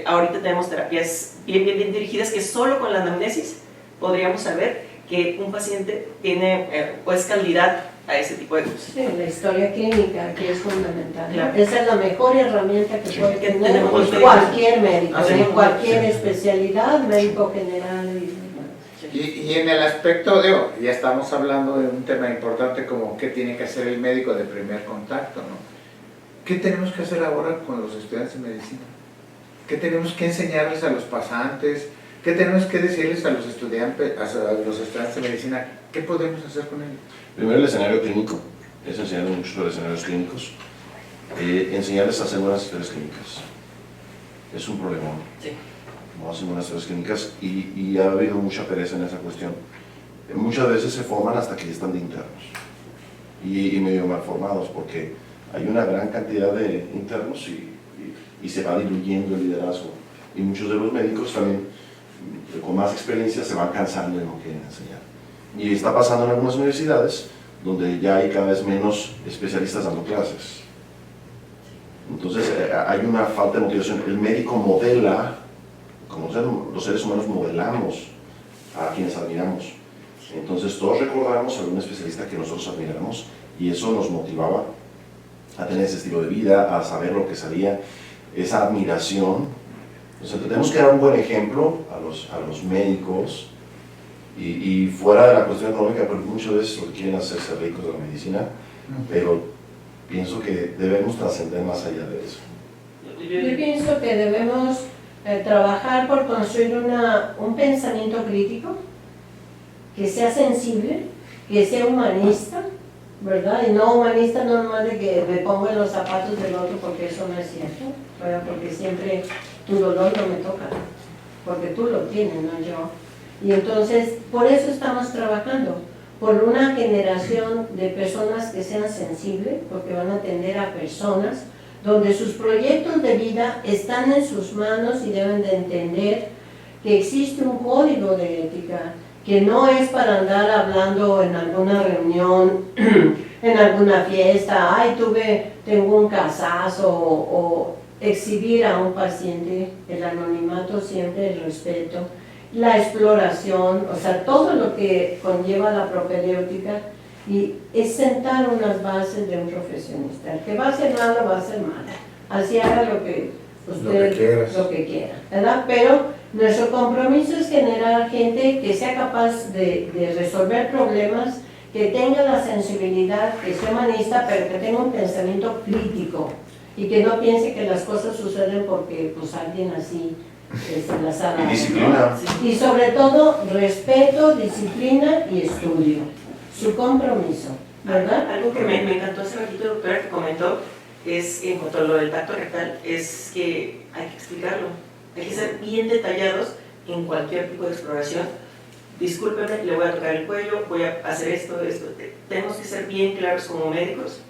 B: Ahorita tenemos terapias bien dirigidas que solo con la anamnesis podríamos saber que un paciente tiene o es candidato a ese tipo de cosas.
C: Sí, la historia clínica, que es fundamental, ¿no?
B: Claro.
C: Esa es la mejor herramienta que puede
B: que
C: tener
B: tenemos los
C: cualquier médico,
A: Ah, sí.
C: en cualquier
A: Sí.
C: especialidad, médico general.
A: Y en el aspecto de, ya estamos hablando de un tema importante como qué tiene que hacer el médico de primer contacto, ¿no? ¿Qué tenemos que hacer ahora con los estudiantes de medicina? ¿Qué tenemos que enseñarles a los pasantes? ¿Qué tenemos que decirles a los estudiantes de medicina? ¿Qué podemos hacer con ellos?
D: Primero el escenario clínico, es enseñarles mucho sobre escenarios clínicos, enseñarles a hacer buenas historias clínicas, es un problema,
B: Sí.
D: no hacen buenas historias clínicas y ha habido mucha pereza en esa cuestión. Muchas veces se forman hasta que ya están de internos y medio mal formados porque hay una gran cantidad de internos y se va diluyendo el liderazgo y muchos de los médicos también con más experiencia se van cansando y no quieren enseñar. Y está pasando en algunas universidades donde ya hay cada vez menos especialistas dando clases. Entonces hay una falta de motivación. El médico modela, como los seres humanos modelamos a quienes admiramos. Entonces todos recordamos a algún especialista que nosotros admiramos y eso nos motivaba a tener ese estilo de vida, a saber lo que sabía, esa admiración. Entonces tenemos que dar un buen ejemplo a los médicos y fuera de la cuestión económica, porque muchas veces lo que quieren hacerse ricos de la medicina, pero pienso que debemos trascender más allá de eso.
C: Yo pienso que debemos trabajar por construir un pensamiento crítico, que sea sensible, que sea humanista, ¿verdad? Y no humanista no nomás de que me pongo en los zapatos del otro, porque eso no es cierto, ¿verdad? Porque siempre tu dolor no me toca, porque tú lo tienes, no yo. Y entonces, por eso estamos trabajando, por una generación de personas que sean sensibles, porque van a atender a personas donde sus proyectos de vida están en sus manos y deben de entender que existe un código de ética, que no es para andar hablando en alguna reunión, en alguna fiesta, ay, tengo un casazo, o exhibir a un paciente, el anonimato siempre, el respeto, la exploración, o sea, todo lo que conlleva la propedéutica, y es sentar unas bases de un profesionista. El que va a hacer malo, va a hacer malo. Así haga lo que usted, lo que quiera, ¿verdad? Pero nuestro compromiso es generar gente que sea capaz de resolver problemas, que tenga la sensibilidad, que sea humanista, pero que tenga un pensamiento crítico y que no piense que las cosas suceden porque pues alguien así las ha dado,
D: Y disciplina.
C: ¿no? Y sobre todo respeto, disciplina y estudio, su compromiso, ¿verdad?
B: Algo que me encantó hace ratito, doctora, que comentó, es en cuanto a lo del tacto rectal, es que hay que explicarlo, hay que ser bien detallados en cualquier tipo de exploración. Discúlpeme, le voy a tocar el cuello, voy a hacer esto. Tenemos que ser bien claros como médicos,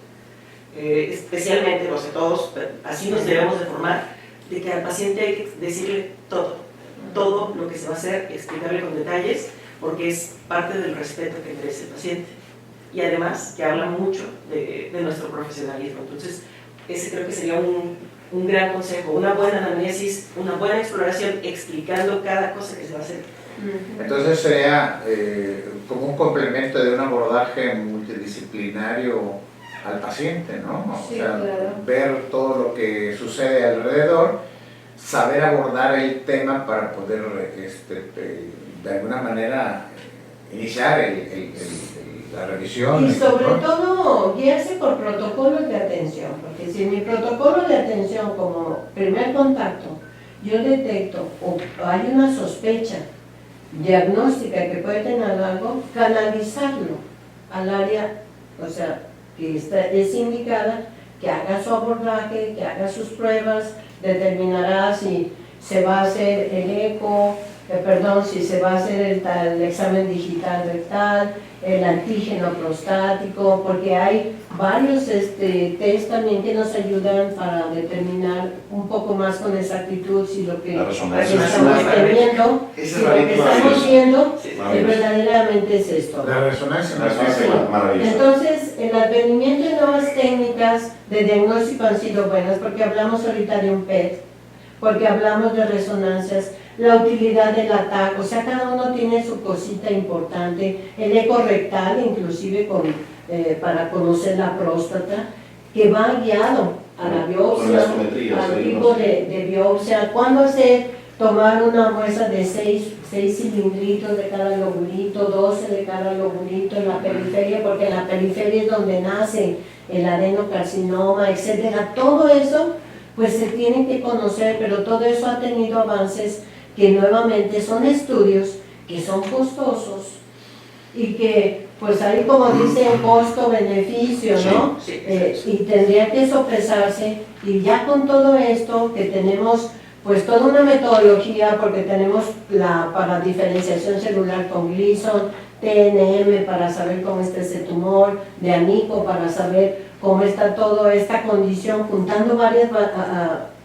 B: especialmente los de todos, así nos debemos de formar, de que al paciente hay que decirle todo lo que se va a hacer, explicarle con detalles, porque es parte del respeto que merece el paciente. Y además que habla mucho de nuestro profesionalismo. Entonces, ese creo que sería un gran consejo, una buena anamnesis, una buena exploración, explicando cada cosa que se va a hacer.
A: Entonces sería como un complemento de un abordaje multidisciplinario al paciente, ¿no? O
C: Sí,
A: sea,
C: claro.
A: ver todo lo que sucede alrededor, saber abordar el tema para poder de alguna manera iniciar La revisión.
C: Y
A: el
C: sobre
A: control.
C: todo guiarse por protocolos de atención, porque si en mi protocolo de atención como primer contacto yo detecto o hay una sospecha diagnóstica que puede tener algo, canalizarlo al área, o sea, que es indicada, que haga su abordaje, que haga sus pruebas, determinará si se va a hacer el eco, si se va a hacer el examen digital rectal, el antígeno prostático, porque hay varios test también que nos ayudan para determinar un poco más con exactitud si lo que
D: La resonancia
C: estamos teniendo,
D: Esa
C: si
D: es
C: lo
D: la
C: que estamos viendo
B: Sí,
C: verdaderamente es esto.
A: La resonancia
D: La resonancia
A: magnética.
D: maravillosa.
C: Entonces, el advenimiento de nuevas técnicas de diagnóstico han sido buenas, porque hablamos ahorita de un PET, porque hablamos de resonancias, la utilidad del ATAC, o sea, cada uno tiene su cosita importante, el eco rectal, inclusive para conocer la próstata, que va guiado a la
D: Con
C: biopsia,
D: las geometrías,
C: al
D: ahí
C: tipo
D: no sé.
C: de biopsia, cuándo hacer, tomar una muestra de 6 cilindritos de cada lobulito, 12 de cada lobulito en la periferia, porque en la periferia es donde nace el adenocarcinoma, etcétera. Todo eso pues se tienen que conocer, pero todo eso ha tenido avances que nuevamente son estudios que son costosos y que pues ahí como dicen costo-beneficio, ¿no?
B: Sí,
C: Y tendría que sopesarse, y ya con todo esto que tenemos pues toda una metodología, porque tenemos para diferenciación celular con Gleason, TNM para saber cómo está ese tumor, de ANICO para saber cómo está toda esta condición, juntando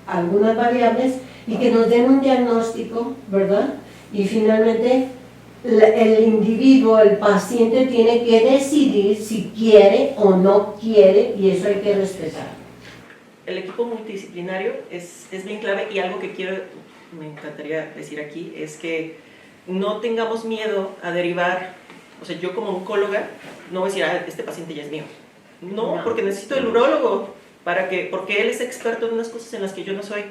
C: algunas variables y que nos den un diagnóstico, ¿verdad? Y finalmente el individuo, el paciente tiene que decidir si quiere o no quiere, y eso hay que respetar.
B: El equipo multidisciplinario es bien clave, y algo que me encantaría decir aquí es que no tengamos miedo a derivar. O sea, yo como oncóloga no voy a decir, este paciente ya es mío. No, porque necesito el urólogo, porque él es experto en unas cosas en las que yo no soy.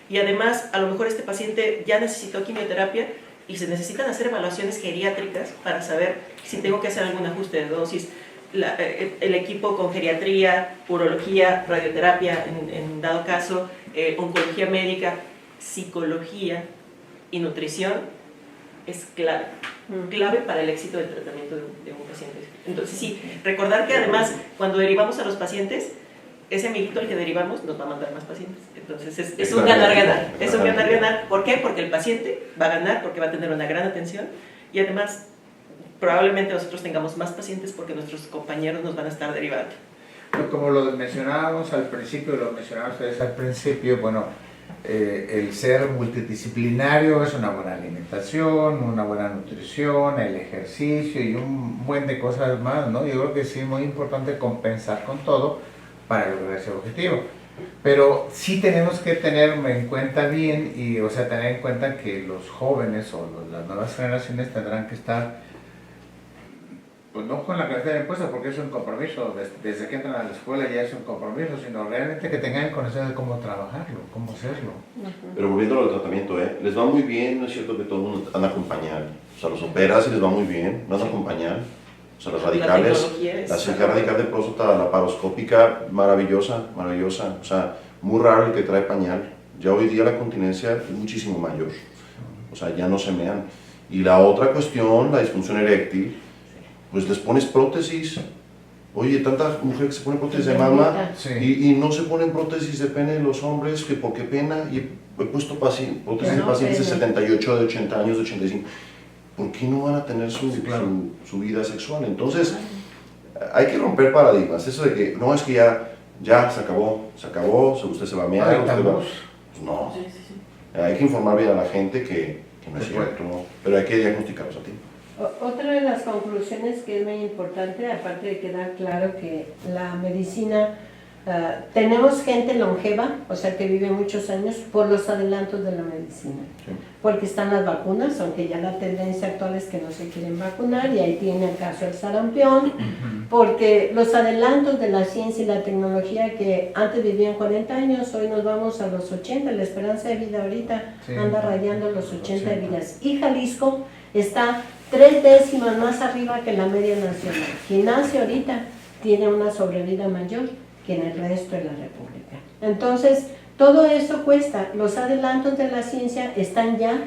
B: Y además, a lo mejor este paciente ya necesitó quimioterapia y se necesitan hacer evaluaciones geriátricas para saber si tengo que hacer algún ajuste de dosis. El equipo con geriatría, urología, radioterapia, en dado caso, oncología médica, psicología y nutrición es clave para el éxito del tratamiento de un paciente. Entonces sí, recordar que además cuando derivamos a los pacientes, ese amiguito al que derivamos nos va a mandar más pacientes. Entonces es un ganar-ganar, es un ganar-ganar. ¿Por qué? Porque el paciente va a ganar, porque va a tener una gran atención, y además probablemente nosotros tengamos más pacientes porque nuestros compañeros nos van a estar derivando.
A: Como lo mencionábamos al principio, bueno, el ser multidisciplinario es una buena alimentación, una buena nutrición, el ejercicio y un buen de cosas más, ¿no? Yo creo que sí es muy importante compensar con todo para lograr ese objetivo. Pero sí tenemos que tener en cuenta bien, tener en cuenta que los jóvenes o las nuevas generaciones tendrán que estar, pues no con la cabeza de impuestos, porque es un compromiso, desde que entran a la escuela ya es un compromiso, sino realmente que tengan conocimiento de cómo trabajarlo, cómo hacerlo.
D: Pero volviendo al tratamiento, les va muy bien, no es cierto que todo el mundo anda a acompañar. O sea, los operas y les va muy bien, no van a acompañar. O sea, los radicales, la cirugía radical de próstata laparoscópica, maravillosa, maravillosa. O sea, muy raro el que trae pañal. Ya hoy día la continencia es muchísimo mayor. O sea, ya no se mean. Y la otra cuestión, la disfunción eréctil, pues les pones prótesis. Oye, tantas mujeres que se ponen prótesis de mama
A: Sí.
D: y no se ponen prótesis de pene los hombres, que por qué pena. Y he puesto prótesis de
C: No,
D: pacientes de
C: pena.
D: 78, de 80 años, de 85. ¿Por qué no van a tener su vida sexual? Entonces, hay que romper paradigmas. Eso de que, no, es que ya se acabó, usted se va a mear, usted va... Pues no,
B: Sí, sí, sí.
D: hay que informar bien a la gente que no es cierto, ¿no? Pero hay que diagnosticarlos a tiempo.
C: Otra de las conclusiones que es muy importante, aparte de quedar claro que la medicina, tenemos gente longeva, o sea que vive muchos años por los adelantos de la medicina,
D: Sí.
C: porque están las vacunas, aunque ya la tendencia actual es que no se quieren vacunar, y ahí tiene el caso del sarampión, porque los adelantos de la ciencia y la tecnología, que antes vivían 40 años, hoy nos vamos a los 80, la esperanza de vida ahorita
A: Sí.
C: anda rayando los 80 vidas, y Jalisco está 3 décimas más arriba que la media nacional. Quien nace ahorita tiene una sobrevida mayor que en el resto de la República. Entonces, todo eso cuesta. Los adelantos de la ciencia están ya,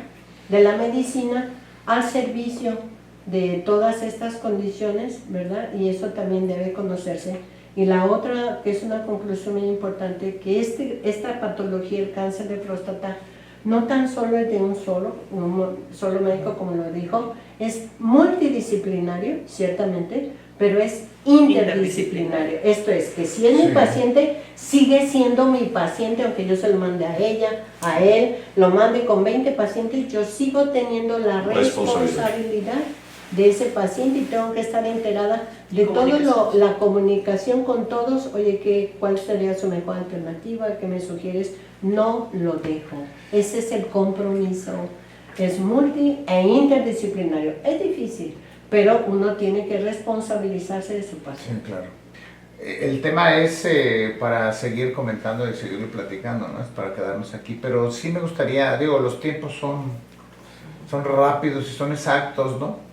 C: de la medicina, al servicio de todas estas condiciones, ¿verdad? Y eso también debe conocerse. Y la otra, que es una conclusión muy importante, que esta patología, el cáncer de próstata, no tan solo es de un solo médico, como lo dijo, es multidisciplinario, ciertamente, pero es interdisciplinario. Esto es, que si es mi paciente, sigue siendo mi paciente, aunque yo se lo mande a ella, a él, lo mande con 20 pacientes, yo sigo teniendo la responsabilidad de ese paciente y tengo que estar enterada de todo la comunicación con todos. Oye, ¿cuál sería su mejor alternativa? ¿Qué me sugieres? No lo dejo. Ese es el compromiso. Es multi e interdisciplinario. Es difícil, pero uno tiene que responsabilizarse de su paciente.
A: Sí, claro. El tema es para seguir comentando y seguir platicando, ¿no? Es para quedarnos aquí, pero sí me gustaría, digo, los tiempos son rápidos y son exactos, ¿no?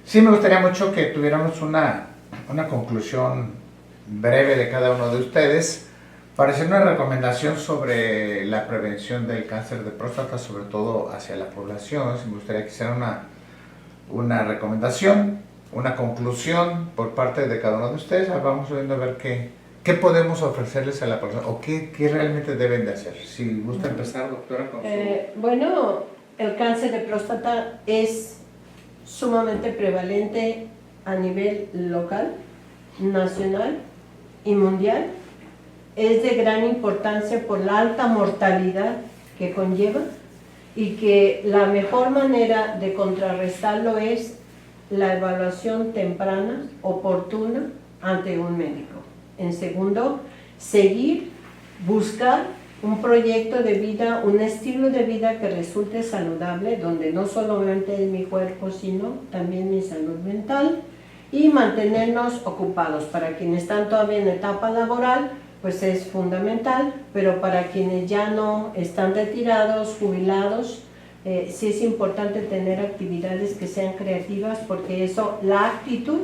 A: Sí me gustaría mucho que tuviéramos una conclusión breve de cada uno de ustedes para hacer una recomendación sobre la prevención del cáncer de próstata, sobre todo hacia la población. Sí me gustaría que hiciera una recomendación, una conclusión por parte de cada uno de ustedes. Vamos viendo a ver qué podemos ofrecerles a la población o qué realmente deben de hacer. Si gusta empezar, doctora, con
C: Bueno, el cáncer de próstata es sumamente prevalente a nivel local, nacional y mundial. Es de gran importancia por la alta mortalidad que conlleva y que la mejor manera de contrarrestarlo es la evaluación temprana, oportuna, ante un médico. En segundo, buscar un proyecto de vida, un estilo de vida que resulte saludable, donde no solamente es mi cuerpo, sino también mi salud mental, y mantenernos ocupados. Para quienes están todavía en etapa laboral, pues es fundamental, pero para quienes ya no están retirados, jubilados, sí es importante tener actividades que sean creativas, porque la actitud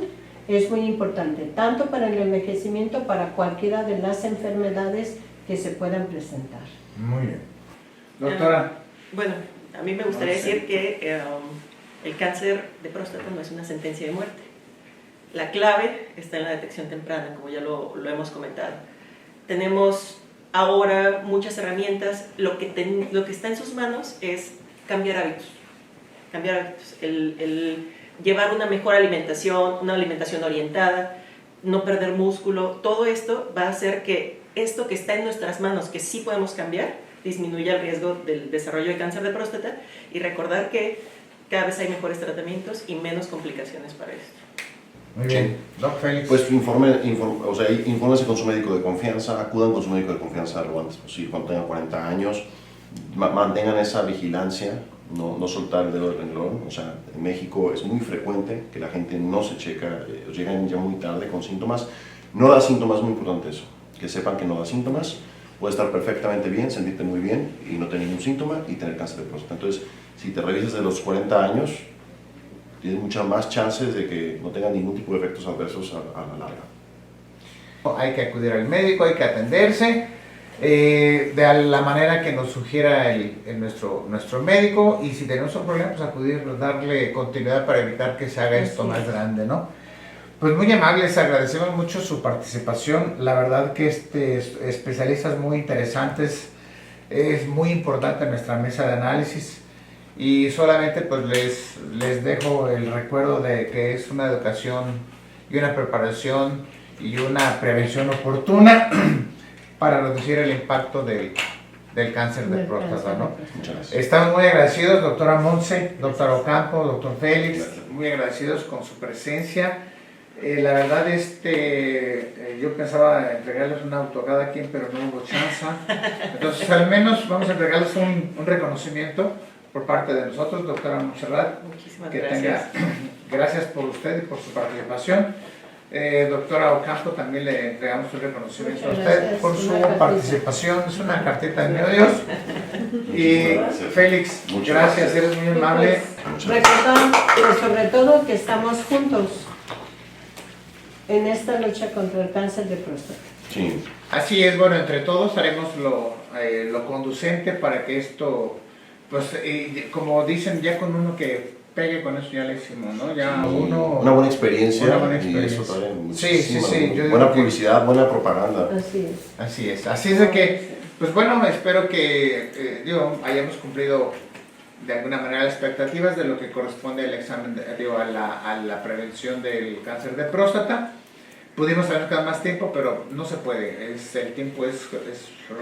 C: es muy importante, tanto para el envejecimiento, para cualquiera de las enfermedades que se puedan presentar.
A: Muy bien. Doctora.
B: Bueno, a mí me gustaría decir que el cáncer de próstata no es una sentencia de muerte. La clave está en la detección temprana, como ya lo hemos comentado. Tenemos ahora muchas herramientas. Lo que está en sus manos es cambiar hábitos. El llevar una mejor alimentación, una alimentación orientada, no perder músculo. Todo esto va a hacer que esto que está en nuestras manos, que sí podemos cambiar, disminuya el riesgo del desarrollo de cáncer de próstata, y recordar que cada vez hay mejores tratamientos y menos complicaciones para esto.
A: Muy bien. Doc Félix.
D: Pues infórmense con su médico de confianza, acudan con su médico de confianza lo antes posible, cuando tengan 40 años, mantengan esa vigilancia, no soltar el dedo del renglón. O sea, en México es muy frecuente que la gente no se checa, llegan ya muy tarde con síntomas. No da síntomas, muy importante eso, que sepan que no da síntomas. Puede estar perfectamente bien, sentirte muy bien y no tener ningún síntoma y tener cáncer de próstata. Entonces, si te revisas de los 40 años, tienes muchas más chances de que no tengan ningún tipo de efectos adversos a la larga.
A: Hay que acudir al médico, hay que atenderse de la manera que nos sugiera nuestro médico, y si tenemos un problema, pues acudir, darle continuidad para evitar que se haga esto más grande, ¿no? Pues muy amables, agradecemos mucho su participación. La verdad que especialistas muy interesantes, es muy importante nuestra mesa de análisis, y solamente pues les dejo el recuerdo de que es una educación y una preparación y una prevención oportuna para reducir el impacto del cáncer de próstata, ¿no?
D: Muchas gracias.
A: Estamos muy agradecidos, doctora Montse, doctor Ocampo, doctor Félix, muy agradecidos con su presencia. La verdad, yo pensaba entregarles un auto a cada quien, pero no hubo chance. Entonces, al menos vamos a entregarles un reconocimiento por parte de nosotros, doctora Montserrat.
B: Muchísimas
A: que
B: gracias.
A: Gracias por usted y por su participación. Doctora Ocampo, también le entregamos un reconocimiento a
C: Muchas
A: usted
C: gracias.
A: por su
C: Una cartita.
A: participación. Es una cartita de mi Dios. Y
D: gracias.
A: Félix,
D: Muchas
A: gracias,
D: gracias.
A: eres muy amable.
C: Pues, recordar, pero sobre todo que estamos juntos en esta lucha contra el cáncer de próstata.
D: Sí.
A: Así es, bueno, entre todos haremos lo conducente para que esto, pues, como dicen, ya con uno que pegue con eso ya le hicimos, ¿no? Ya uno...
D: Una buena experiencia.
A: Una buena
D: Y
A: experiencia.
D: eso trae
A: Sí, sí, sí, yo digo
D: buena
A: que-
D: publicidad, buena propaganda.
C: Así es.
A: Así es. Así es de que, pues bueno, espero que, hayamos cumplido de alguna manera las expectativas de lo que corresponde al examen, a la prevención del cáncer de próstata. Pudimos haber quedado más tiempo, pero no se puede. El tiempo es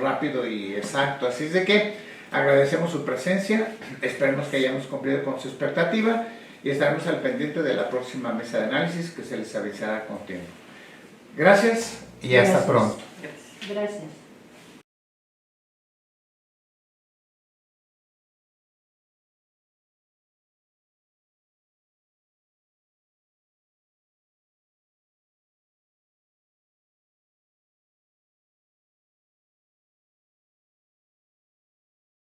A: rápido y exacto. Así es de que agradecemos su presencia. Esperemos que hayamos cumplido con su expectativa y estaremos al pendiente de la próxima mesa de análisis que se les avisará con tiempo. Gracias y hasta
C: Gracias.
A: pronto.
B: Gracias.
C: Gracias.